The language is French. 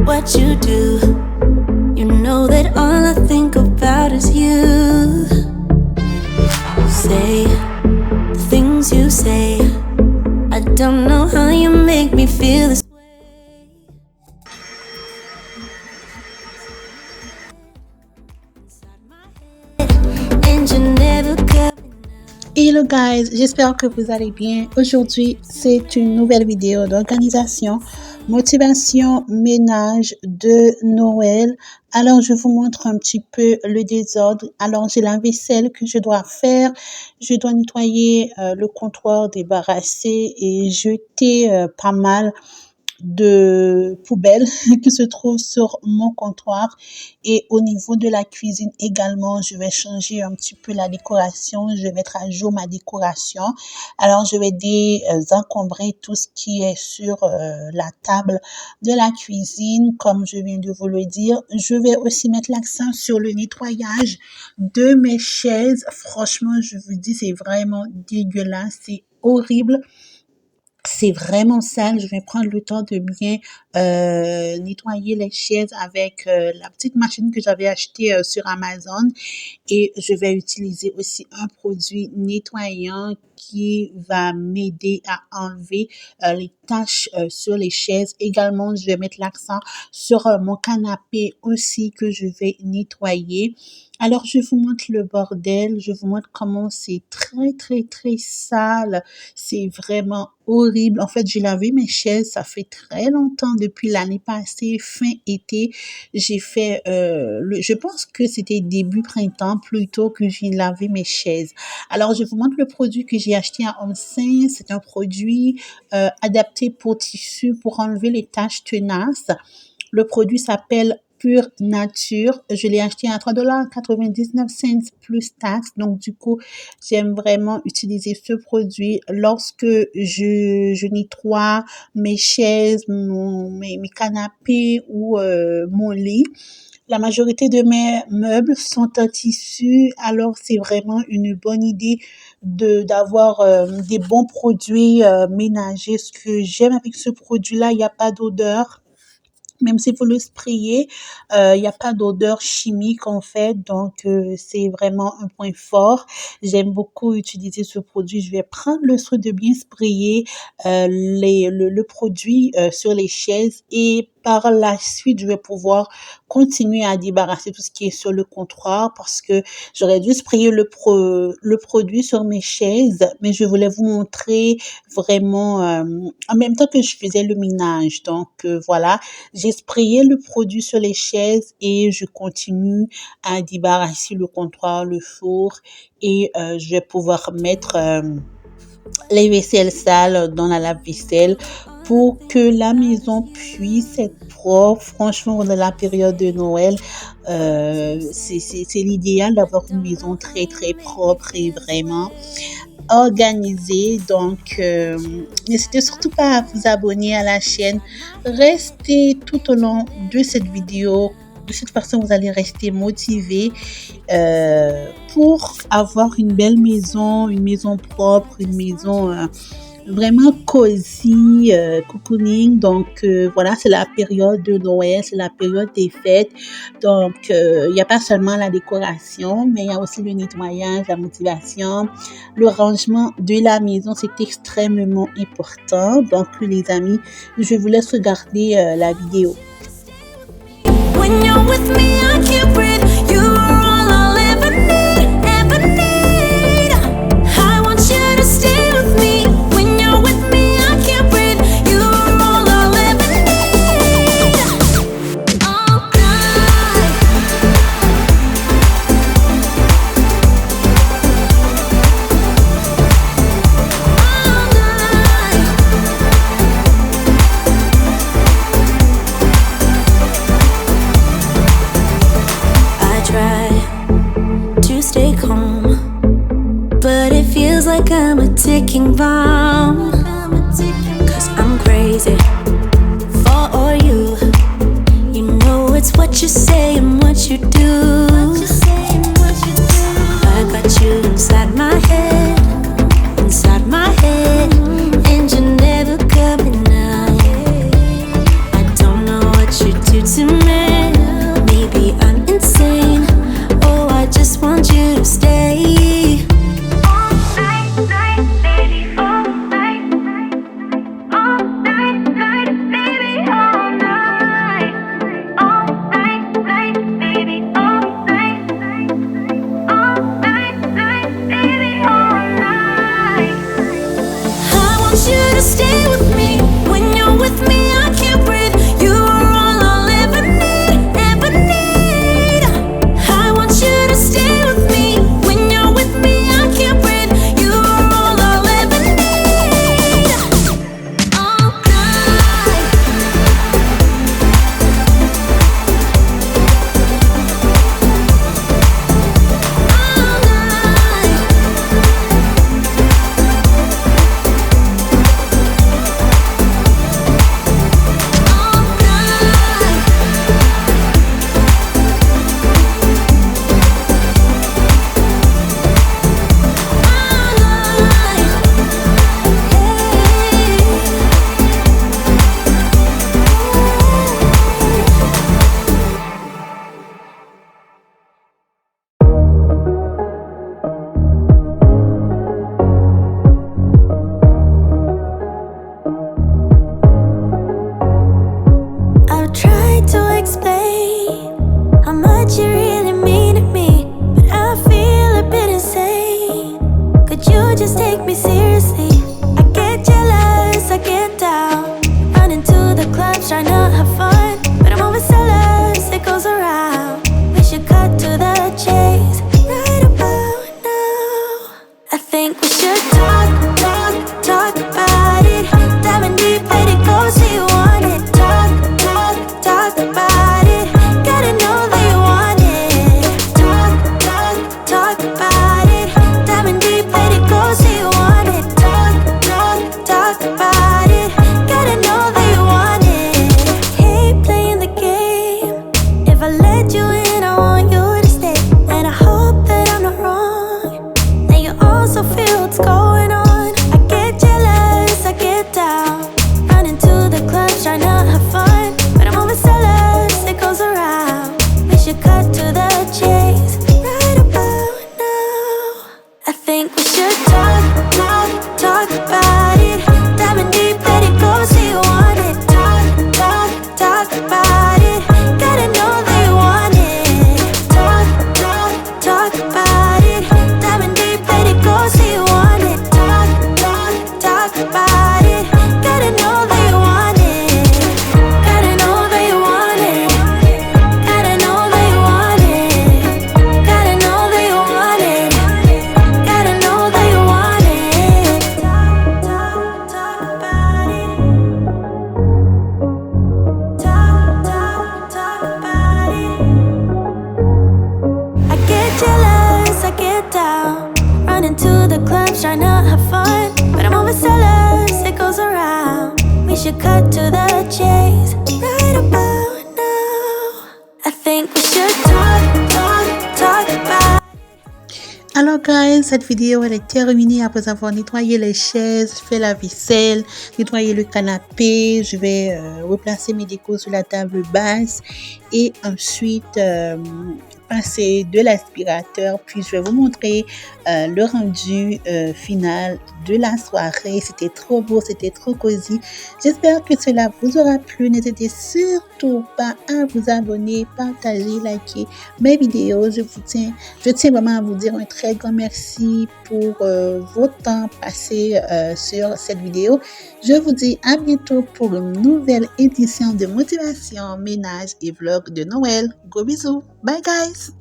What you do, you know that all I think about is you. Say the things you say, I don't know how you make me feel this way. Inside my head, and you never got. Hello guys, j'espère que vous allez bien. Aujourd'hui, c'est une nouvelle vidéo d'organisation, motivation, ménage de Noël. Alors, je vous montre un petit peu le désordre. Alors, j'ai la vaisselle que je dois faire. Je dois nettoyer le comptoir, débarrasser et jeter pas mal de poubelles qui se trouvent sur mon comptoir. Et au niveau de la cuisine également, je vais changer un petit peu la décoration. Je vais mettre à jour ma décoration. Alors, je vais désencombrer tout ce qui est sur la table de la cuisine, comme je viens de vous le dire. Je vais aussi mettre l'accent sur le nettoyage de mes chaises. Franchement, je vous dis, c'est vraiment dégueulasse, c'est horrible. C'est vraiment sale. Je vais prendre le temps de bien nettoyer les chaises avec la petite machine que j'avais achetée sur Amazon. Et je vais utiliser aussi un produit nettoyant qui va m'aider à enlever les taches sur les chaises. Également, je vais mettre l'accent sur mon canapé aussi que je vais nettoyer. Alors, je vous montre le bordel. Je vous montre comment c'est très, très, très sale. C'est vraiment horrible. En fait, j'ai lavé mes chaises. Ça fait très longtemps, depuis l'année passée, fin été. J'ai fait, je pense que c'était début printemps plutôt que j'ai lavé mes chaises. Alors, je vous montre le produit que j'ai acheté à Onsen. C'est un produit adapté pour tissu pour enlever les taches tenaces. Le produit s'appelle Pure Nature. Je l'ai acheté à $3,99 plus taxes. Donc, du coup, j'aime vraiment utiliser ce produit lorsque je nettoie mes chaises, mes canapés ou mon lit. La majorité de mes meubles sont en tissu, alors c'est vraiment une bonne idée d'avoir des bons produits ménagers. Ce que j'aime avec ce produit-là, il n'y a pas d'odeur. Même si vous le sprayez, il n'y a pas d'odeur chimique en fait, donc c'est vraiment un point fort. J'aime beaucoup utiliser ce produit. Je vais prendre le soin de bien sprayer le produit sur les chaises et par la suite, je vais pouvoir continuer à débarrasser tout ce qui est sur le comptoir parce que j'aurais dû sprayer le produit sur mes chaises, mais je voulais vous montrer vraiment en même temps que je faisais le ménage. Donc voilà, j'ai sprayé le produit sur les chaises et je continue à débarrasser le comptoir, le four et je vais pouvoir mettre les vaisselles sales dans la lave-vaisselle pour que la maison puisse être propre. Franchement, dans la période de Noël, c'est l'idéal d'avoir une maison très, très propre et vraiment organisée. Donc, n'hésitez surtout pas à vous abonner à la chaîne. Restez tout au long de cette vidéo. De cette façon, vous allez rester motivé pour avoir une belle maison, une maison propre, une maison vraiment cosy, cocooning. Donc voilà, c'est la période de Noël, c'est la période des fêtes. Donc il n'y a pas seulement la décoration, mais il y a aussi le nettoyage, la motivation, le rangement de la maison. C'est extrêmement important. Donc les amis, je vous laisse regarder la vidéo. When you're with me, I can't breathe. You are all I'll ever need, ever need. I want you to stay with me. When you're with me, I can't breathe. You are all I'll ever need. All night. stay calm, but it feels like I'm a ticking bomb. 'Cause I'm crazy for all you. You know it's what you say and what you do. I got you inside my head, and you're never coming out. I don't know what you do to me. Maybe I'm insane. Oh, I just want you to stay. All night, baby, all night. All night, baby, all night. All night, baby, all night. All night, baby, all night. I want you to stay with me. When you're with me, I can't breathe. You are all I'll ever need, ever need. I want you to stay with me. When you're with me, I can't breathe. You are all I'll ever need. All night. All night. All night. I've tried to explain how much you really mean to me, but I feel a bit insane. Could you just take me seriously? I get jealous, I get down, running to the clubs trying to have fun, but I'm always jealous, it goes around. We should cut to the chase right about now. I think we should talk about it. Diving deep, let it go, so you want it. Talk about it. Gotta know that you want it. Talk about it. Diving deep, let it go, so you want it. Talk about it. Gotta know that you want it. Hate playing the game. If I let you in, I want you to stay, and I hope that I'm not wrong. That you also feel what's going on. I get jealous, I get down, running to the clubs trying to have fun, but I'm always jealous, it goes around. We should cut to the chase right about now. I think we should talk about it. Diving deep, let it go, so you want it. Talk about it. Gotta know that you want it. Talk about it. Diving deep, let it go, so you want it. Talk about it. Gotta know that you want it. Gotta know that you want it. Gotta know that you want it. Gotta know that you want it. Gotta know that you want it. Talk about it. Talk about it. I get jealous, I get down, running to the clubs trying to have fun, but I'm always jealous, it goes around. We should cut to the chase right about now. I think we should talk about. Alors guys, cette vidéo elle est terminée après avoir nettoyé les chaises, fait la vaisselle, nettoyé le canapé. Je vais replacer mes décos sur la table basse et ensuite passer de l'aspirateur. Puis je vais vous montrer le rendu final de la soirée. C'était trop beau, c'était trop cosy. J'espère que cela vous aura plu. N'hésitez surtout pas à vous abonner, partager, liker mes vidéos. Je tiens vraiment à vous dire un très grand merci pour votre temps passé sur cette vidéo. Je vous dis à bientôt pour une nouvelle édition de motivation, ménage et vlog de Noël. Gros bisous. Bye guys.